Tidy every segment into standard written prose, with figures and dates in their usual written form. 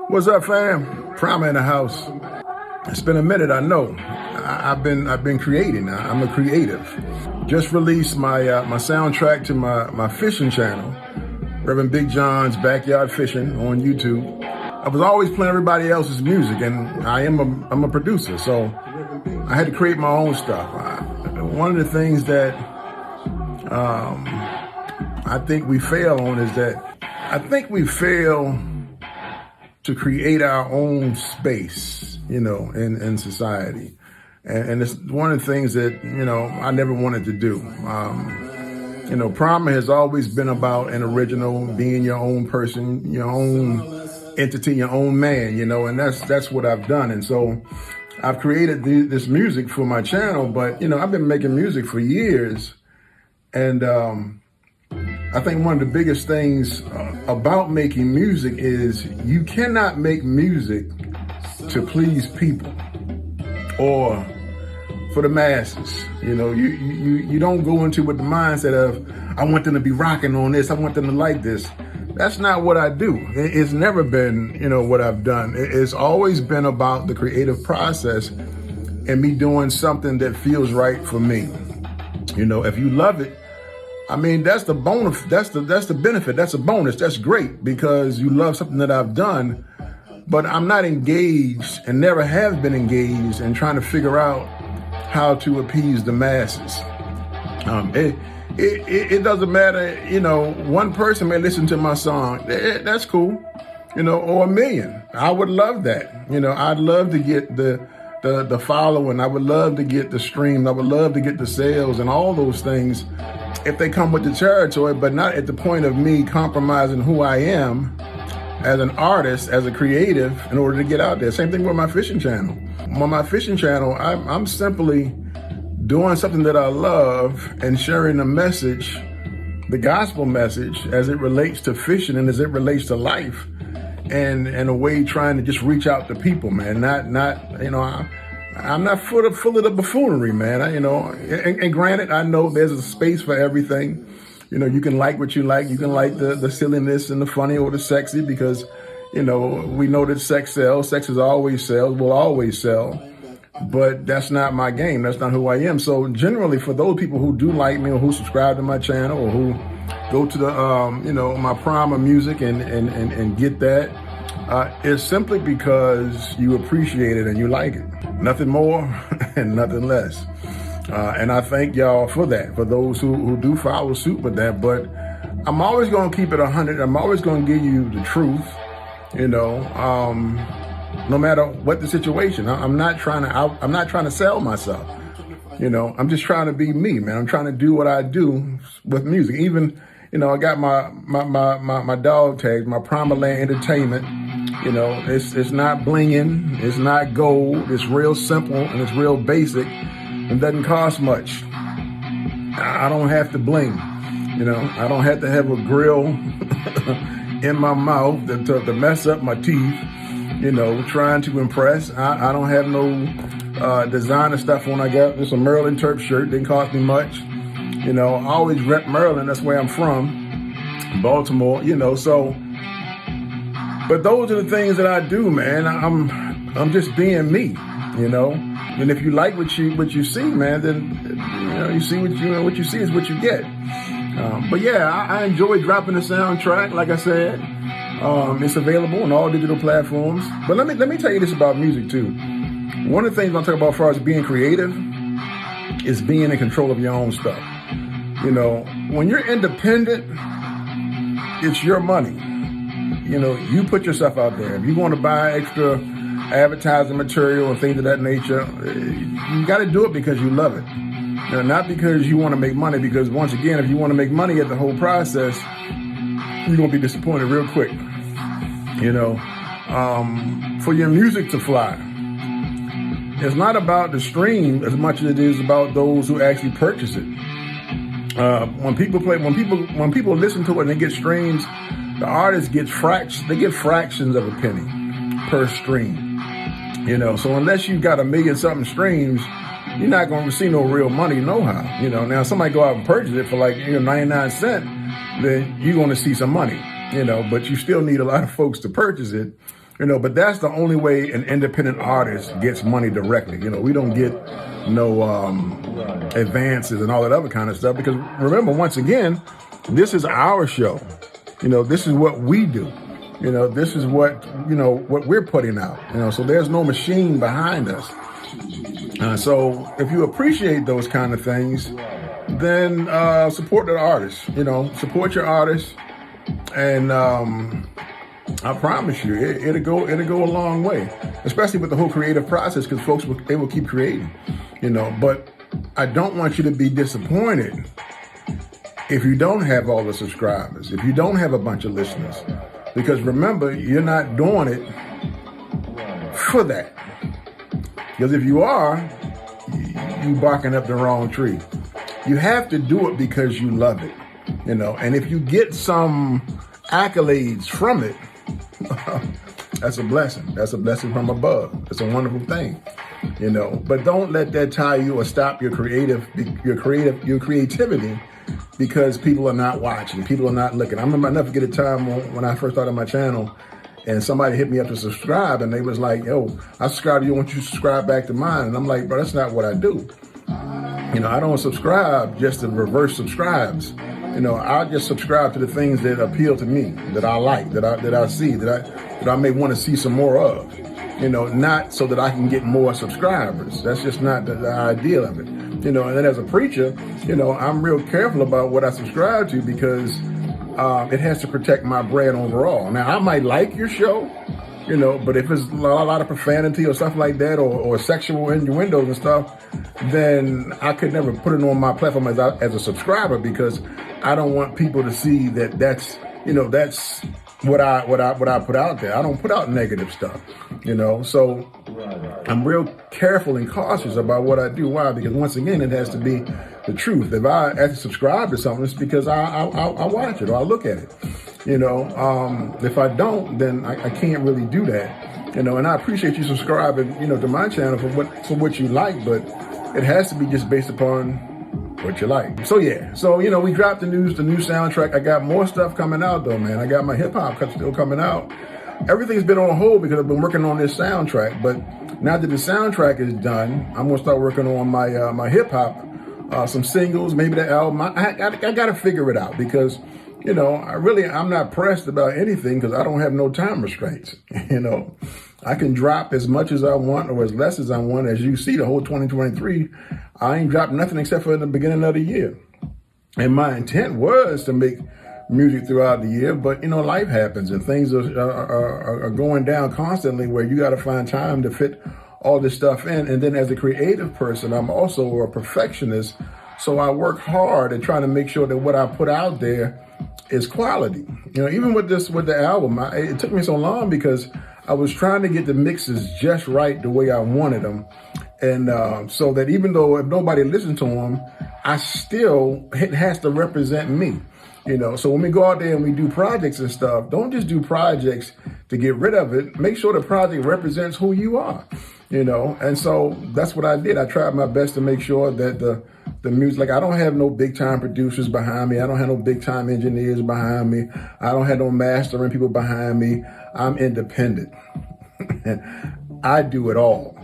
What's up, fam? Prima in the house. It's been a minute, I know. I've been creating. I'm a creative. Just released my soundtrack to my fishing channel, Reverend Big John's Backyard Fishing on YouTube. I was always playing everybody else's music, and I'm a producer, so I had to create my own stuff. One of the things that I think we fail on is that I think we fail to create our own space, in society. And it's one of the things that, I never wanted to do. Prima has always been about an original, being your own person, your own entity, your own man, and that's what I've done. And so I've created this music for my channel, but, I've been making music for years. And I think one of the biggest things about making music is you cannot make music to please people or for the masses. You don't go into it with the mindset of, I want them to be rocking on this, I want them to like this. That's not what I do. It's never been, what I've done. It's always been about the creative process and me doing something that feels right for me. If you love it, that's the bonus. That's the benefit. That's a bonus. That's great because you love something that I've done, but I'm not engaged and never have been engaged in trying to figure out how to appease the masses. It doesn't matter. One person may listen to my song. That's cool. Or a million. I would love that. I'd love to get the following. I would love to get the streams. I would love to get the sales and all those things if they come with the territory, but not at the point of me compromising who I am as an artist, as a creative, in order to get out there. Same thing with my fishing channel. On my fishing channel, I'm simply doing something that I love and sharing a message, the gospel message, as it relates to fishing and as it relates to life, and in a way trying to just reach out to people, man. I'm not full of the buffoonery, man. And granted, I know there's a space for everything. You can like what you like. You can like the silliness and the funny or the sexy because, we know that sex sells. Sex is always sells, will always sell. But that's not my game. That's not who I am. So generally, for those people who do like me or who subscribe to my channel or who go to the, my Prima music and get that, it's simply because you appreciate it and you like it. Nothing more and nothing less. And I thank y'all for that, for those who do follow suit with that. But I'm always going to keep it 100. I'm always going to give you the truth, no matter what the situation. I'm not trying to sell myself. I'm just trying to be me, man. I'm trying to do what I do with music. Even, I got my dog tags, my Prima Land Entertainment. It's not blinging, it's not gold, it's real simple and it's real basic and doesn't cost much. I don't have to bling, I don't have to have a grill in my mouth to mess up my teeth, trying to impress. I don't have no designer stuff on. I got this a Maryland Terp shirt, didn't cost me much. I always rep Maryland, that's where I'm from, Baltimore, so. But those are the things that I do, man. I'm just being me, And if you like what you see, man, then you see what you see is what you get. But yeah, I enjoy dropping the soundtrack. Like I said, it's available on all digital platforms. But let me tell you this about music too. One of the things I'm talking about as far as being creative is being in control of your own stuff. When you're independent, it's your money. You put yourself out there. If you want to buy extra advertising material and things of that nature, you got to do it because you love it. Not because you want to make money, because once again, if you want to make money at the whole process, you're going to be disappointed real quick. For your music to fly, it's not about the stream as much as it is about those who actually purchase it. When people listen to it and they get streams, the artist gets fractions of a penny per stream. So unless you got 1 million something streams, you're not going to see no real money, no how. Now somebody go out and purchase it for 99 cents, then you're going to see some money. But you still need a lot of folks to purchase it But that's the only way an independent artist gets money directly. We don't get no advances and all that other kind of stuff, because remember, once again, this is our show. This is what we do. This is what we're putting out. So there's no machine behind us. So if you appreciate those kind of things, then support the artists. Support your artists, and I promise you, it'll go a long way, especially with the whole creative process, because folks they will keep creating. But I don't want you to be disappointed if you don't have all the subscribers, if you don't have a bunch of listeners, because remember, you're not doing it for that. Because if you are, you barking up the wrong tree. You have to do it because you love it, and if you get some accolades from it, that's a blessing. That's a blessing from above. It's a wonderful thing, but don't let that tie you or stop your creativity because people are not watching, people are not looking. I remember I never forget a time when I first started my channel, and somebody hit me up to subscribe, and they was like, "Yo, I subscribe to you. I want you to subscribe back to mine." And I'm like, "Bro, that's not what I do. I don't subscribe just to reverse subscribes. I just subscribe to the things that appeal to me, that I like, that I see, that I may want to see some more of. Not so that I can get more subscribers. That's just not the idea of it. And then as a preacher, I'm real careful about what I subscribe to, because it has to protect my brand overall. Now, I might like your show, but if it's a lot of profanity or stuff like that, or sexual innuendos and stuff, then I could never put it on my platform as a subscriber, because I don't want people to see that's what I put out there. I don't put out negative stuff, So I'm real careful and cautious about what I do. Why? Because once again, it has to be the truth. If I actually subscribe to something, it's because I watch it or I look at it. If I don't, then I can't really do that. And I appreciate you subscribing, to my channel for what you like, but it has to be just based upon what you like. So yeah, we dropped the new soundtrack. I got more stuff coming out though, man. I got my hip hop still coming out. Everything's been on hold because I've been working on this soundtrack. But now that the soundtrack is done, I'm gonna start working on my hip hop, some singles, maybe the album. I got to figure it out, because I'm not pressed about anything, because I don't have no time restraints. I can drop as much as I want or as less as I want. As you see, the whole 2023, I ain't dropped nothing except for the beginning of the year. And my intent was to make music throughout the year, but life happens and things are going down constantly, where you got to find time to fit all this stuff in. And then as a creative person, I'm also a perfectionist. So I work hard at trying to make sure that what I put out there is quality. Even with the album, it took me so long because I was trying to get the mixes just right the way I wanted them. And so that even though if nobody listens to them, it has to represent me. So when we go out there and we do projects and stuff, don't just do projects to get rid of it. Make sure the project represents who you are, And so that's what I did. I tried my best to make sure that the music, like I don't have no big time producers behind me. I don't have no big time engineers behind me. I don't have no mastering people behind me. I'm independent. I do it all,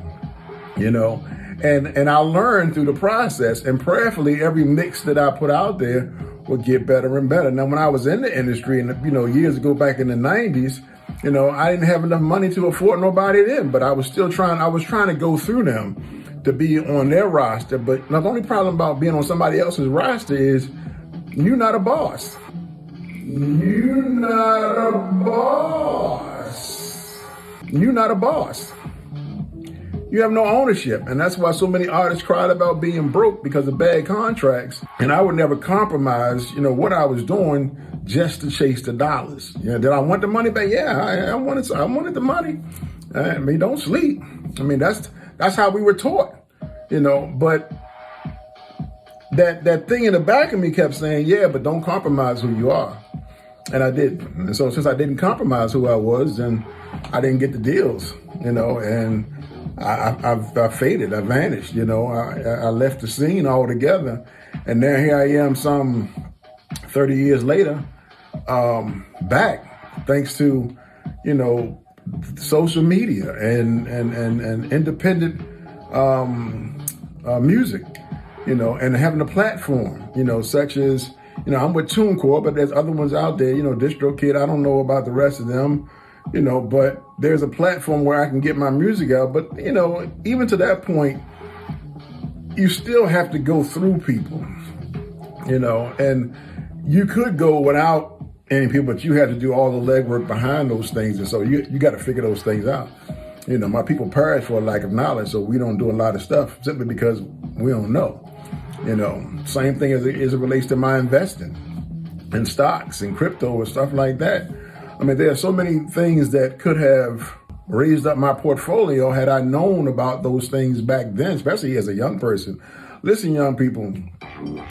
and I learned through the process, and prayerfully every mix that I put out there will get better and better. Now, when I was in the industry and, years ago back in the 90s, I didn't have enough money to afford nobody then, but I was trying to go through them to be on their roster. But the only problem about being on somebody else's roster is you're not a boss. You're not a boss. You're not a boss. You have no ownership. And that's why so many artists cried about being broke, because of bad contracts. And I would never compromise, what I was doing just to chase the dollars. Did I want the money back? Yeah, I wanted the money. I mean, don't sleep. I mean, that's how we were taught, but that thing in the back of me kept saying, yeah, but don't compromise who you are. And I did. And so since I didn't compromise who I was, then I didn't get the deals, and I faded, I vanished, I left the scene altogether. And now here I am some 30 years later, back, thanks to, social media and independent music, and having a platform, such as, I'm with TuneCore, but there's other ones out there, DistroKid. I don't know about the rest of them, but there's a platform where I can get my music out. But, even to that point, you still have to go through people, and you could go without any people, but you had to do all the legwork behind those things. And so you got to figure those things out. My people perish for a lack of knowledge, so we don't do a lot of stuff simply because we don't know. Same thing as it relates to my investing in stocks and crypto and stuff like that. I mean, there are so many things that could have raised up my portfolio had I known about those things back then, especially as a young person. Listen, young people,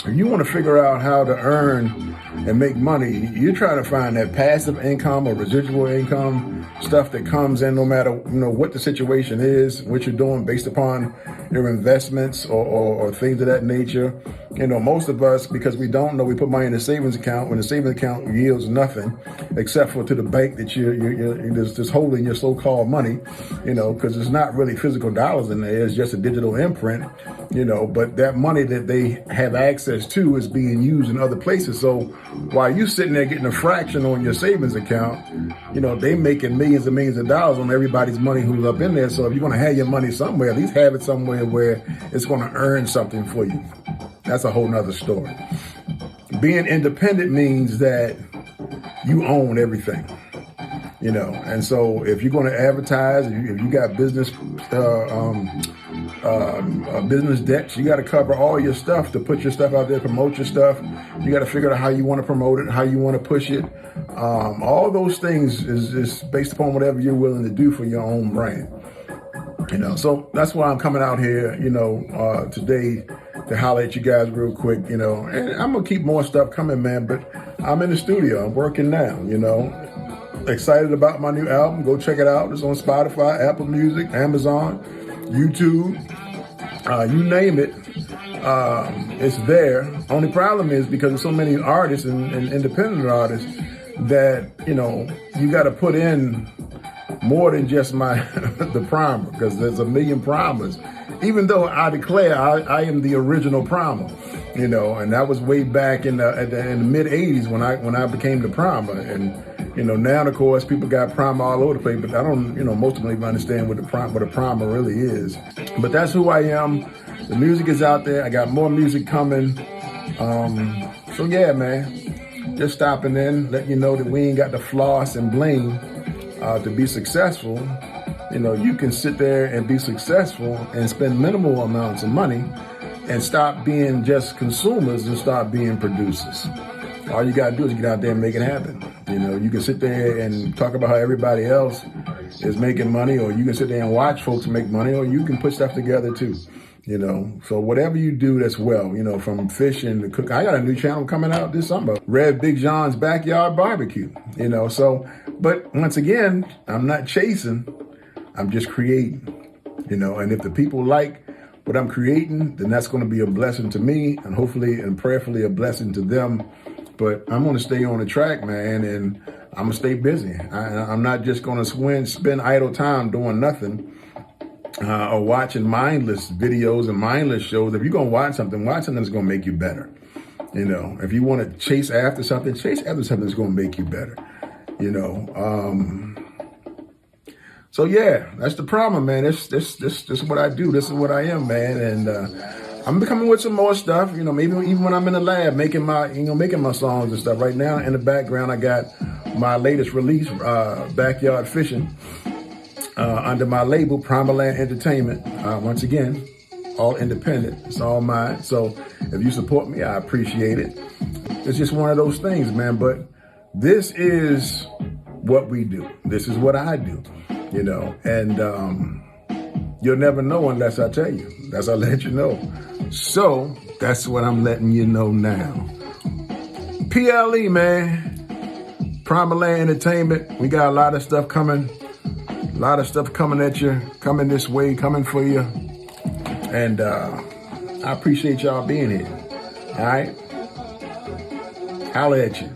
if you want to figure out how to earn and make money, you're trying to find that passive income or residual income stuff that comes in no matter what the situation is, what you're doing based upon your investments or things of that nature. Most of us, because we don't know, we put money in a savings account when the savings account yields nothing except for to the bank that you're just holding your so-called money, because it's not really physical dollars in there. It's just a digital imprint, but that money that they have access to is being used in other places. So while you sitting there getting a fraction on your savings account, they making millions and millions of dollars on everybody's money who's up in there. So if you're going to have your money somewhere, at least have it somewhere where it's going to earn something for you. That's a whole nother story. Being independent means that you own everything, and so if you're going to advertise, if you got business debts, you got to cover all your stuff to put your stuff out there, promote your stuff. You got to figure out how you want to promote it, how you want to push it. All those things is based upon whatever you're willing to do for your own brand. So that's why I'm coming out here, today to holler at you guys real quick, and I'm going to keep more stuff coming, man, but I'm in the studio. I'm working now, excited about my new album. Go check it out. It's on Spotify, Apple Music, Amazon, YouTube, you name it. It's there. Only problem is because there's so many artists and independent artists that, you got to put in more than just the primer, because there's a million primers. Even though I declare I am the original primer, and that was way back in the mid '80s when I became the primer. And now of course people got primer all over the place, but I don't most of them even understand what a primer really is. But that's who I am. The music is out there. I got more music coming. So yeah, man, just stopping in, letting you know that we ain't got the floss and bling to be successful. You can sit there and be successful and spend minimal amounts of money and stop being just consumers and start being producers. All you got to do is get out there and make it happen. You can sit there and talk about how everybody else is making money, or you can sit there and watch folks make money, or you can put stuff together too. So whatever you do, that's well, from fishing to cook. I got a new channel coming out this summer, Red Big John's Backyard Barbecue, but once again, I'm not chasing, I'm just creating, and if the people like what I'm creating, then that's going to be a blessing to me and hopefully and prayerfully a blessing to them. But I'm going to stay on the track, man, and I'm going to stay busy. I'm not just going to spend idle time doing nothing or watching mindless videos and mindless shows. If you're going to watch something that's going to make you better. If you want to chase after something that's going to make you better. So yeah, that's the problem, man. This is what I do. This is what I am, man. And I'm coming with some more stuff. Maybe even when I'm in the lab making my songs and stuff. Right now in the background, I got my latest release, Backyard Fishn, under my label, Primaland Entertainment. Once again, all independent. It's all mine. So if you support me, I appreciate it. It's just one of those things, man. But this is what we do. This is what I do. And you'll never know unless I tell you. That's I let you know. So that's what I'm letting you know now. PLE, man. Primaland Entertainment. We got a lot of stuff coming. A lot of stuff coming at you. Coming this way. Coming for you. And I appreciate y'all being here. All right? Holla at you.